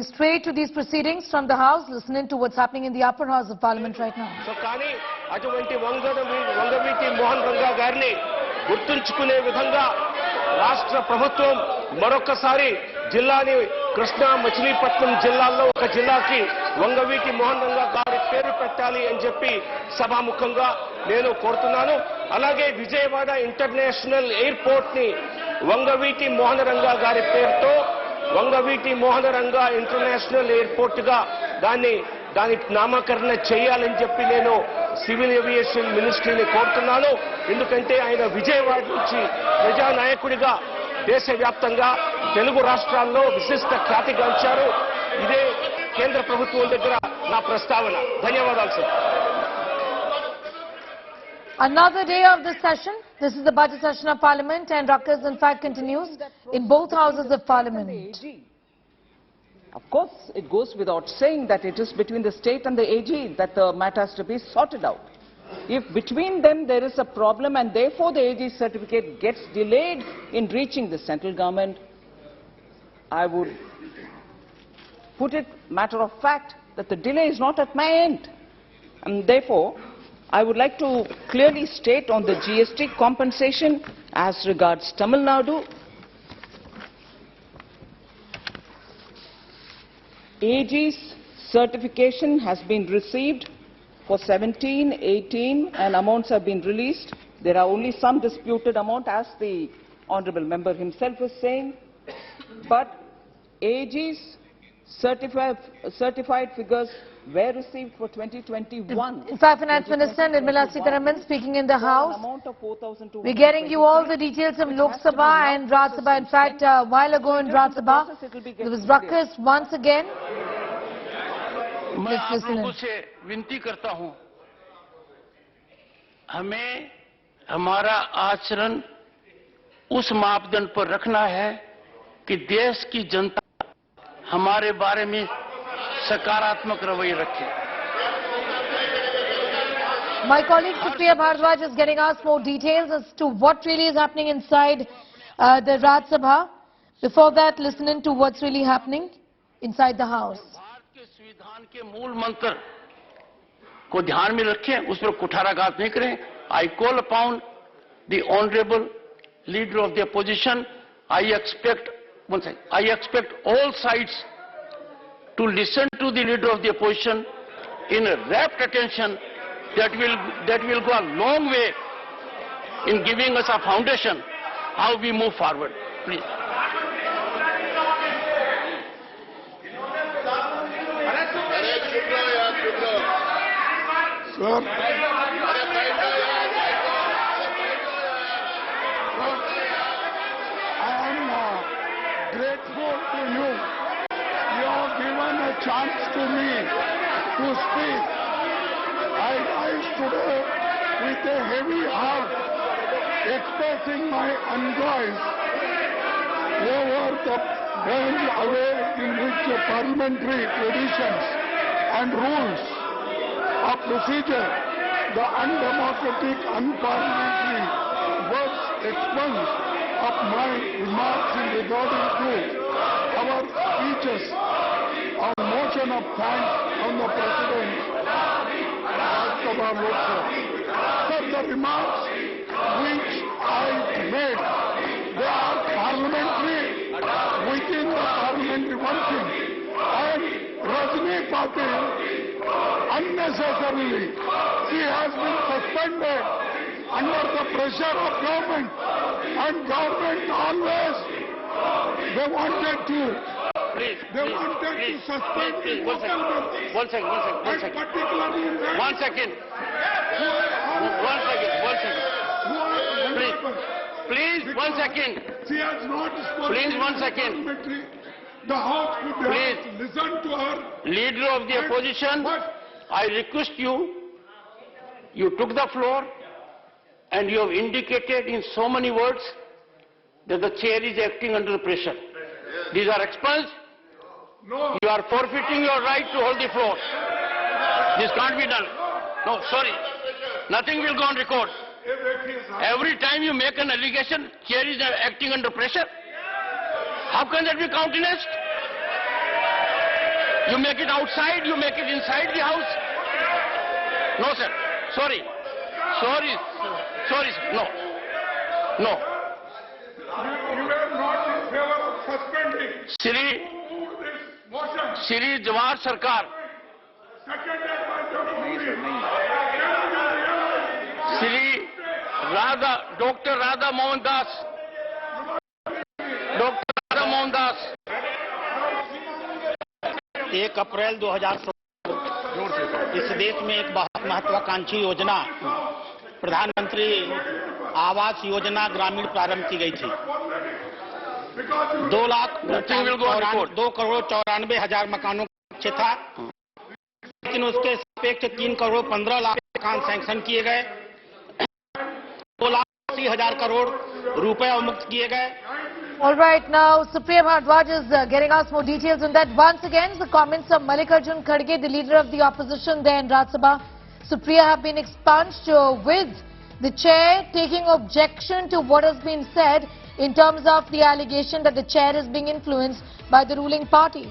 Straight to these proceedings from the House, listening to what's happening in the upper house of Parliament right now. So, Kani, aటువంటి Vangaveeti Mohan Ranga గారిని గుర్తుంచుకునే విధంగా రాష్ట్ర ప్రభుత్వం మరొకసారి జిల్లాని కృష్ణా మచిలీపట్నం జిల్లాల్లో ఒక జిల్లాకి వంగవీటి మోహన్ రంగా గారి పేరు పెట్టాలి అని చెప్పి సభాముఖంగా నేను కోరుతున్నాను. అలాగే విజయవాడ ఇంటర్నేషనల్ ఎయిర్పోర్ట్ ని వంగవీటి మోహన్ రంగా గారి పేరుతో వంగవీటి మోహన రంగా ఇంటర్నేషనల్ ఎయిర్పోర్ట్ గా దాని నామకరణ చేయాలని చెప్పి నేను సివిల్ ఏవియేషన్ మినిస్ట్రీని కోరుతున్నాను. ఎందుకంటే ఆయన విజయవాడ నుంచి ప్రజానాయకుడిగా దేశవ్యాప్తంగా తెలుగు రాష్ట్రాల్లో విశిష్ట ఖ్యాతిగాంచారు. ఇదే కేంద్ర ప్రభుత్వం దగ్గర నా ప్రస్తావన. ధన్యవాదాలు sir. Another day of the session. This is the budget session of Parliament, and ruckus in fact continues in both houses of Parliament. Of course, it goes without saying that it is between the state and the AG that the matter has to be sorted out. If between them there is a problem and therefore the AG certificate gets delayed in reaching the central government, I would put it matter of fact that the delay is not at my end. And therefore, I would like to clearly state on the GST compensation as regards Tamil Nadu. AG's certification has been received for 17, 18 and amounts have been released. There are only some disputed amount as the Honourable Member himself was saying. But AG's certified figures were received for 2021. In fact, Finance Minister Nirmala Sitharaman speaking in the House. We're getting you all the details from Lok Sabha and Rajya Sabha. In fact, a while ago in Rajya Sabha, there was ruckus once again. मैं आप लोगों से विनती करता हूं, हमें हमारा आचरण उस मापदंड पर रखना है कि देश की जनता हमारे बारे में सकारात्मक रवैया रखे. My colleague Supriya Bharadwaj is getting us more details as to what really is happening inside the Rajya Sabha. Before that, listening to what's really happening inside the House. Bharat के संविधान के मूल मंत्र को ध्यान में रखें, उस पर कुठाराघात नहीं करें. I call upon the honourable leader of the opposition. I expect all sides to listen to the leader of the opposition in rapt attention. That will go a long way in giving us a foundation how we move forward. Please. Sir, I am grateful to you. You have given a chance to me to speak. I rise today with a heavy heart, expressing my anguish over the bent away in which the parliamentary traditions and rules of procedure, the undemocratic, unparliamentary words expunged of my remarks in regarding to our speeches on motion of thanks from the President Sabha Lok Sabha. Sir, the remarks which I made, they are parliamentary, within the parliamentary working. And Rajni Patil, unnecessarily, she has been suspended under the pressure of government. And government always, they wanted to suspend One second. Please, 1 second. She has not spoken. Please, 1 second. The House would Please. have listened to her. Leader of the opposition, I request you, you took the floor and you have indicated in so many words that the chair is acting under pressure. These are expunged. No. You are forfeiting your right to hold the floor. This can't be done. No, sorry. Nothing will go on record. Every time you make an allegation, chair is acting under pressure. How can that be countenanced? You make it outside, you make it inside the house. No, sir. Sorry. Sorry. Sorry, sir. No. No. You are not in favor of suspending. Shri Jawahar Sarkar. Seconded by Joint Shri Dr. Radha Mohan Das. Dr. Radha Mohan Das. 1 अप्रैल 2016 इस देश में एक बहुत महत्वाकांक्षी योजना प्रधानमंत्री आवास योजना ग्रामीण प्रारंभ की गई थी। 2,94,94 मकानों का लक्ष्य था, लेकिन उसके सापेक्ष 3,15,00,000 मकान सैंक्शन किए गए, 2,80,000 करोड़ रुपए अवमुक्त किए गए। All right, now Supriya Bhardwaj is getting us more details on that. Once again, the comments of Mallikarjun Kharge, the leader of the opposition there in Rajya Sabha, Supriya, have been expunged with the chair taking objection to what has been said in terms of the allegation that the chair is being influenced by the ruling party.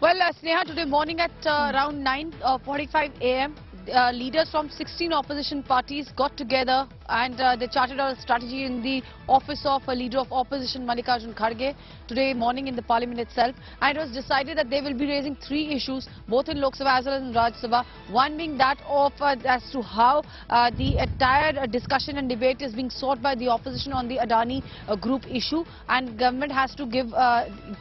Well, Sneha, today morning at around 9:45 a.m., leaders from 16 opposition parties got together and they charted out a strategy in the office of a leader of opposition, Mallikarjun Kharge, today morning in the parliament itself. And it was decided that they will be raising 3 issues, both in Lok Sabha as well as in Rajya Sabha. One being that of as to how the entire discussion and debate is being sought by the opposition on the Adani group issue, and government has to give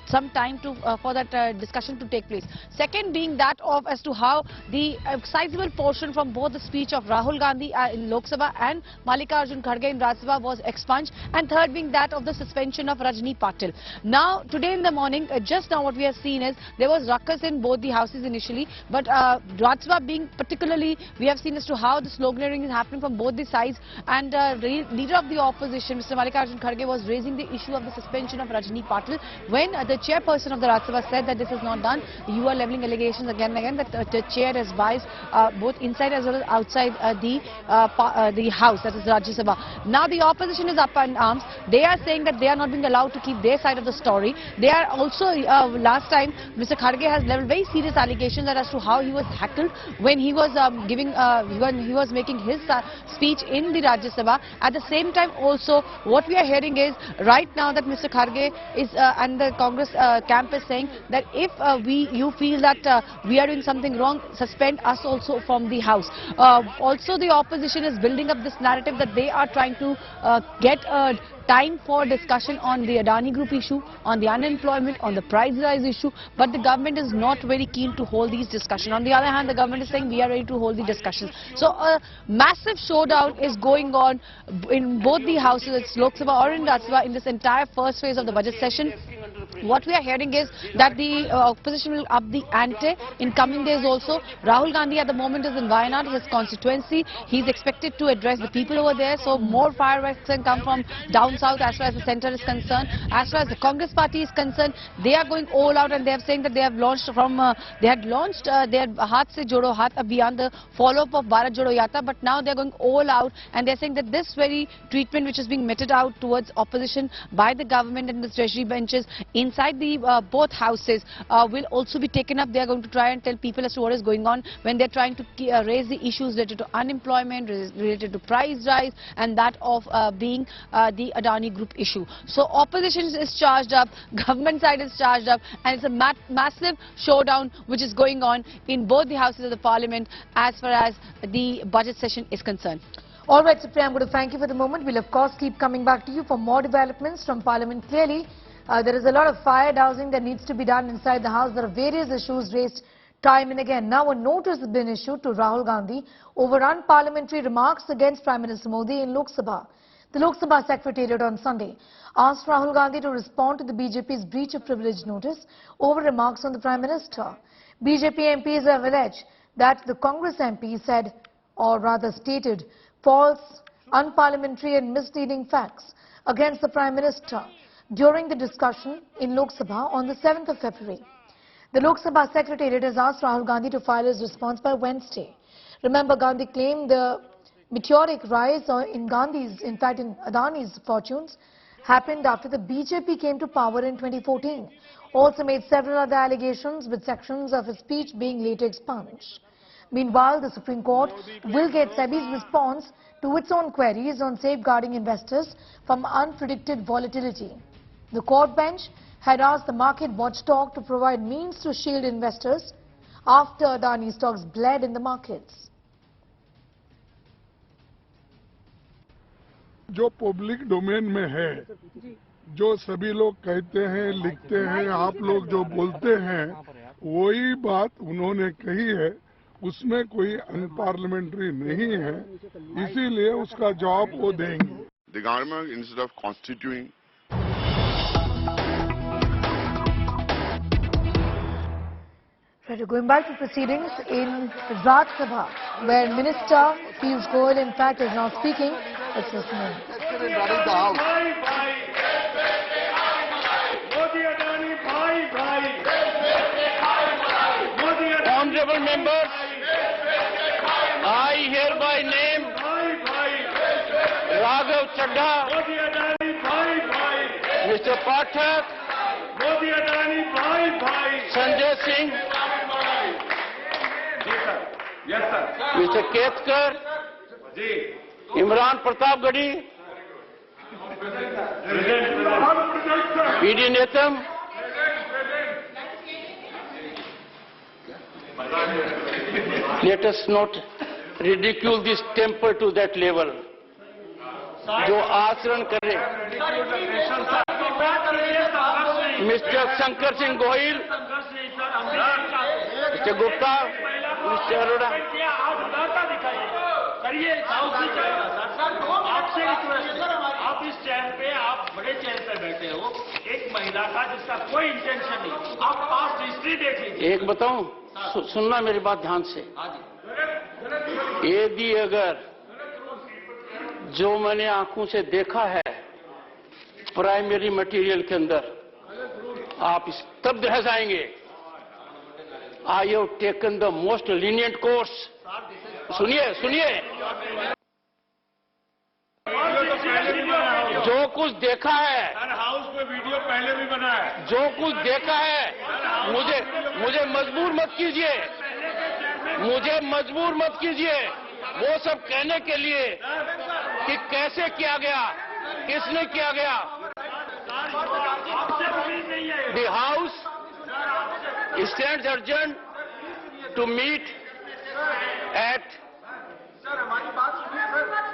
some time to for that discussion to take place. Second being that of as to how the sizable portion from both the speech of Rahul Gandhi in Lok Sabha and Mallikarjun Kharge in Rajya Sabha was expunged, and third being that of the suspension of Rajni Patil. Now, today in the morning, just now what we have seen is there was ruckus in both the houses initially, but Rajya Sabha being particularly, we have seen as to how the sloganeering is happening from both the sides, and leader of the opposition, Mr. Mallikarjun Kharge, was raising the issue of the suspension of Rajni Patil when the chairperson of the Rajya Sabha said that this is not done. You are levelling allegations again and again that the chair is biased both inside as well as outside the house, that is Rajya Sabha. Now the opposition is up in arms. They are saying that they are not being allowed to keep their side of the story. They are also, last time, Mr. Kharge has leveled very serious allegations as to how he was heckled when he was making his speech in the Rajya Sabha. At the same time also, what we are hearing is right now that Mr. Kharge is and the Congress camp is saying that if you feel that we are doing something wrong, suspend us also from the house. Also the opposition is building up this narrative that they are trying to get time for discussion on the Adani group issue, on the unemployment, on the price rise issue, but the government is not very keen to hold these discussions. On the other hand, the government is saying we are ready to hold the discussions. So a massive showdown is going on in both the houses, it's Lok Sabha or in Rajya Sabha, in this entire first phase of the budget session. What we are hearing is that the opposition will up the ante in coming days also. Rahul Gandhi at the moment is in Wayanad, his constituency. He's expected to address the people over there, so more fireworks can come from down south as far as the centre is concerned. As far as the Congress party is concerned, they are going all out and they are saying that they have launched their Haath Se Jodo Haath Abhiyan, the follow-up of Bharat Jodo Yatra, but now they are going all out and they are saying that this very treatment which is being meted out towards opposition by the government and the treasury benches inside the both houses will also be taken up. They are going to try and tell people as to what is going on when they are trying to raise the issues related to unemployment, related to price rise, and that of being the Adani group issue. So opposition is charged up, government side is charged up, and it's a massive showdown which is going on in both the houses of the parliament as far as the budget session is concerned. All right, Supriya, I'm going to thank you for the moment. We'll of course keep coming back to you for more developments from parliament. Clearly, there is a lot of fire dousing that needs to be done inside the house. There are various issues raised time and again. Now a notice has been issued to Rahul Gandhi over unparliamentary remarks against Prime Minister Modi in Lok Sabha. The Lok Sabha Secretariat on Sunday asked Rahul Gandhi to respond to the BJP's breach of privilege notice over remarks on the Prime Minister. BJP MPs have alleged that the Congress MP said, or rather stated, false, unparliamentary and misleading facts against the Prime Minister during the discussion in Lok Sabha on the 7th of February. The Lok Sabha Secretariat has asked Rahul Gandhi to file his response by Wednesday. Remember, Gandhi claimed the meteoric rise in Adani's fortunes happened after the BJP came to power in 2014. Also made several other allegations, with sections of his speech being later expunged. Meanwhile, the Supreme Court will get SEBI's response to its own queries on safeguarding investors from unpredicted volatility. The court bench had asked the market watchdog to provide means to shield investors after Adani stocks bled in the markets. जो public domain में है, जो सभी लोग कहते हैं, लिखते हैं, आप लोग जो बोलते हैं, वही बात उन्होंने कही है, उसमें कोई अनपार्लियामेंट्री नहीं है, इसीलिए उसका जवाब वो देंगे. The government, instead of constituting Going back to proceedings in Rajya Sabha, where Minister Piyush Goyal in fact is now speaking. Let's listen in. Honorable members, I hereby name Raghav Chadha, Mr. Pathak, Sanjay Singh, Mr. Ketkar, Imran Pratap Gadi, PD Netam, let us not ridicule this temper to that level. जो आचरण करे mister Shankar Singh Gohil, mister Gupta, mister Arora, आपसे आप इस chair पे, आप बड़े chair पे बैठे हो, एक महिला का जिसका कोई इंटेंशन नहीं, आप पास्ट हिस्ट्री देख लीजिए. एक बताऊं, सुनना मेरी बात ध्यान से. यदि अगर जो मैंने आंखों से देखा है प्राइमरी मटेरियल के अंदर, आप स्तब्ध रह जाएंगे. I have taken the most lenient course. सुनिए सुनिए, जो कुछ देखा है, हाउस में वीडियो पहले भी बना है, जो कुछ देखा है, मुझे मजबूर मत कीजिए, मुझे मजबूर मत कीजिए वो सब कहने के लिए कि कैसे किया गया, किसने किया गया. The House stands adjourned to meet at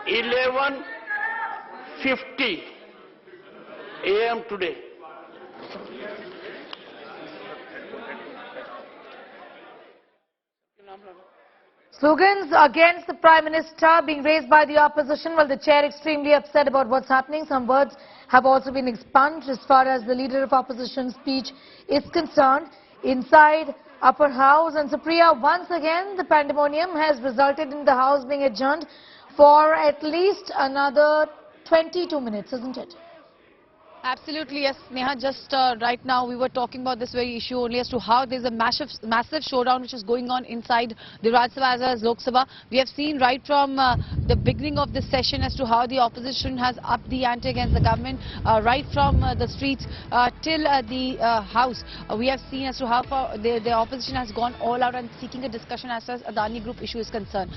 11:50 a.m. today. Slogans against the Prime Minister being raised by the opposition, while the chair extremely upset about what's happening. Some words have also been expunged as far as the leader of opposition speech is concerned. Inside Upper House, and Supriya, once again the pandemonium has resulted in the House being adjourned for at least another 22 minutes, isn't it? Absolutely, yes, Neha. Just right now we were talking about this very issue only as to how there's a massive showdown which is going on inside the Rajya Sabha as well as Lok Sabha. We have seen right from the beginning of this session as to how the opposition has upped the ante against the government, right from the streets till the House. We have seen as to how far the opposition has gone all out and seeking a discussion as far as Adani Group issue is concerned.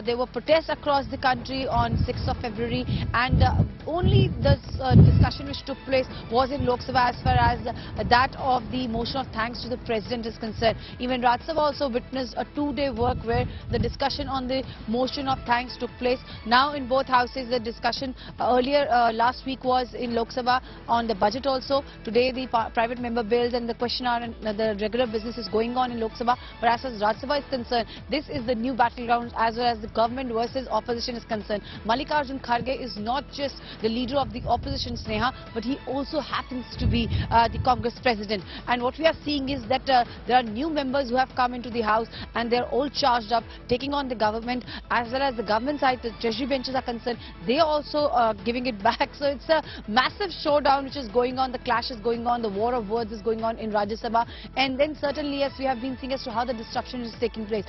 There were protests across the country on 6th of February, and only this discussion which took place was in Lok Sabha as far as that of the motion of thanks to the President is concerned. Even Rajya Sabha also witnessed a two-day work where the discussion on the motion of thanks took place. Now in both houses the discussion earlier last week was in Lok Sabha on the budget also. Today the private member bills and the question hour and the regular business is going on in Lok Sabha. But as far as Rajya Sabha is concerned, this is the new battleground as well as the government versus opposition is concerned. Mallikarjun Kharge is not just the leader of the opposition, Sneha, but he also happens to be the Congress president. And what we are seeing is that there are new members who have come into the House, and they're all charged up, taking on the government, as well as the government side, the treasury benches are concerned. They are also giving it back. So it's a massive showdown which is going on. The clash is going on. The war of words is going on in Rajya Sabha. And then certainly, as we have been seeing as to how the destruction is taking place.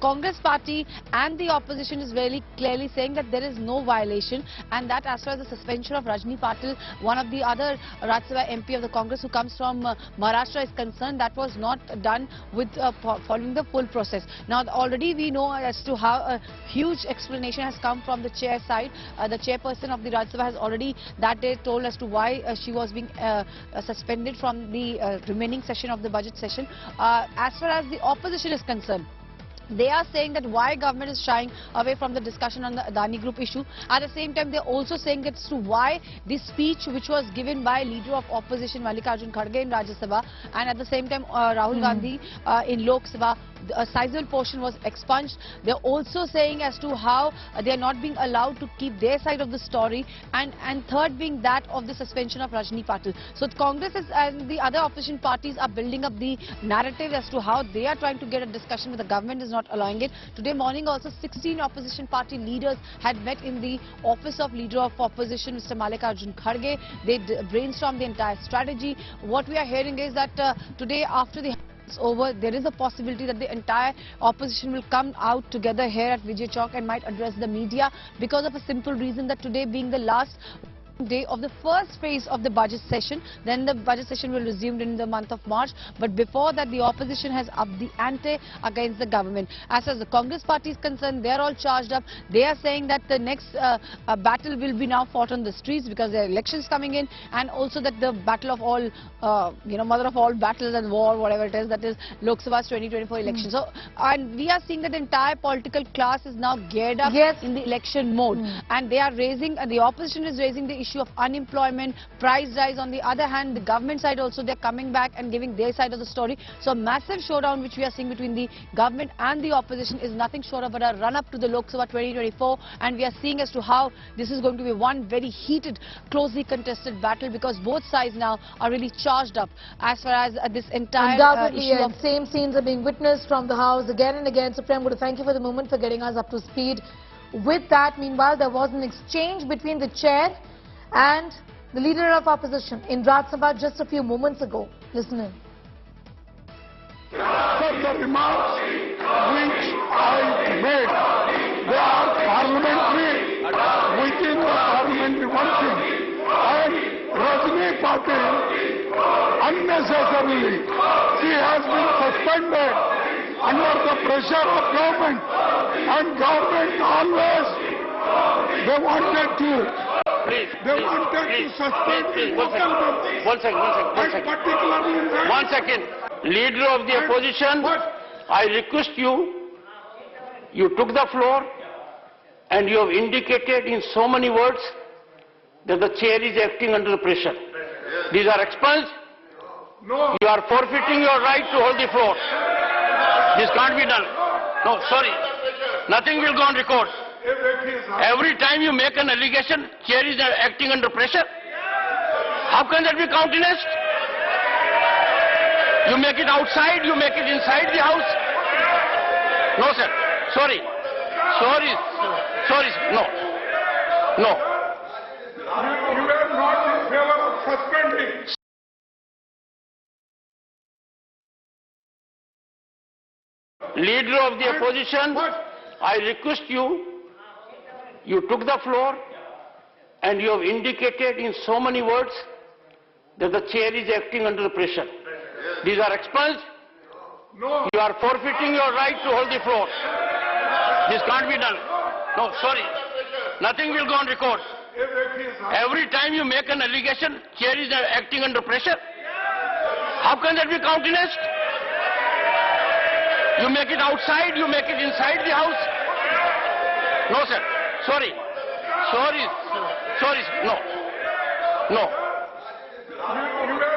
Congress party and the opposition is very clearly saying that there is no violation, and that as far as the suspension of Rajni Patil, one of the other Rajya Sabha MP of the Congress who comes from Maharashtra, is concerned, that was not done with following the full process. Now already we know as to how a huge explanation has come from the chair side. The chairperson of the Rajya Sabha has already that day told as to why she was being suspended from the remaining session of the budget session. As far as the opposition is concerned, they are saying that why government is shying away from the discussion on the Adani Group issue. At the same time, they are also saying as to why this speech which was given by leader of opposition Mallikarjun Kharge in Rajya Sabha, and at the same time Rahul Gandhi in Lok Sabha, a sizable portion was expunged. They are also saying as to how they are not being allowed to keep their side of the story, and third being that of the suspension of Rajni Patil. So Congress and the other opposition parties are building up the narrative as to how they are trying to get a discussion, but the government is not allowing it. Today morning also 16 opposition party leaders had met in the office of leader of opposition Mr. Mallikarjun Kharge. They brainstormed the entire strategy. What we are hearing is that today after the over, there is a possibility that the entire opposition will come out together here at Vijay Chowk and might address the media, because of a simple reason that today being the last day of the first phase of the budget session. Then the budget session will resume in the month of March, but before that the opposition has upped the ante against the government. As far as the Congress party is concerned, they are all charged up. They are saying that the next battle will be now fought on the streets, because there are elections coming in, and also that the battle of all, mother of all battles and war, whatever it is, that is Lok Sabha's 2024 election. So, and we are seeing that the entire political class is now geared up in the election mode, and they are raising, the opposition is raising the issue of unemployment, price rise. On the other hand, the government side also, they're coming back and giving their side of the story. So massive showdown which we are seeing between the government and the opposition is nothing short of a run-up to the Lok Sabha 2024, and we are seeing as to how this is going to be one very heated, closely contested battle, because both sides now are really charged up as far as this entire issue of... Same scenes are being witnessed from the House again and again. Supreme, I'm going to thank you for the moment, for getting us up to speed with that. Meanwhile, there was an exchange between the chair and the leader of opposition in Rajya Sabha just a few moments ago. Listen in. Sir, the remarks which I made, they are parliamentary, within the parliamentary working. And Rajni Patil, unnecessarily, she has been suspended under the pressure of government. And government always, they wanted to suspend One second. Leader of the opposition, I request you, you took the floor and you have indicated in so many words that the chair is acting under pressure. These are expunged. No. You are forfeiting your right to hold the floor. This can't be done. No, sorry. Nothing will go on record. Every time you make an allegation, chair is acting under pressure. How can that be countenanced? You make it outside, you make it inside the house. No, sir. Sorry. No. You were not in favor of suspending. Leader of the opposition, I request you, you took the floor and you have indicated in so many words that the chair is acting under pressure. These are expunged. No. You are forfeiting your right to hold the floor. This can't be done. No, sorry. Nothing will go on record. Every time you make an allegation, chair is acting under pressure. How can that be countenanced? You make it outside, you make it inside the house. No, sir. Sorry. No. You were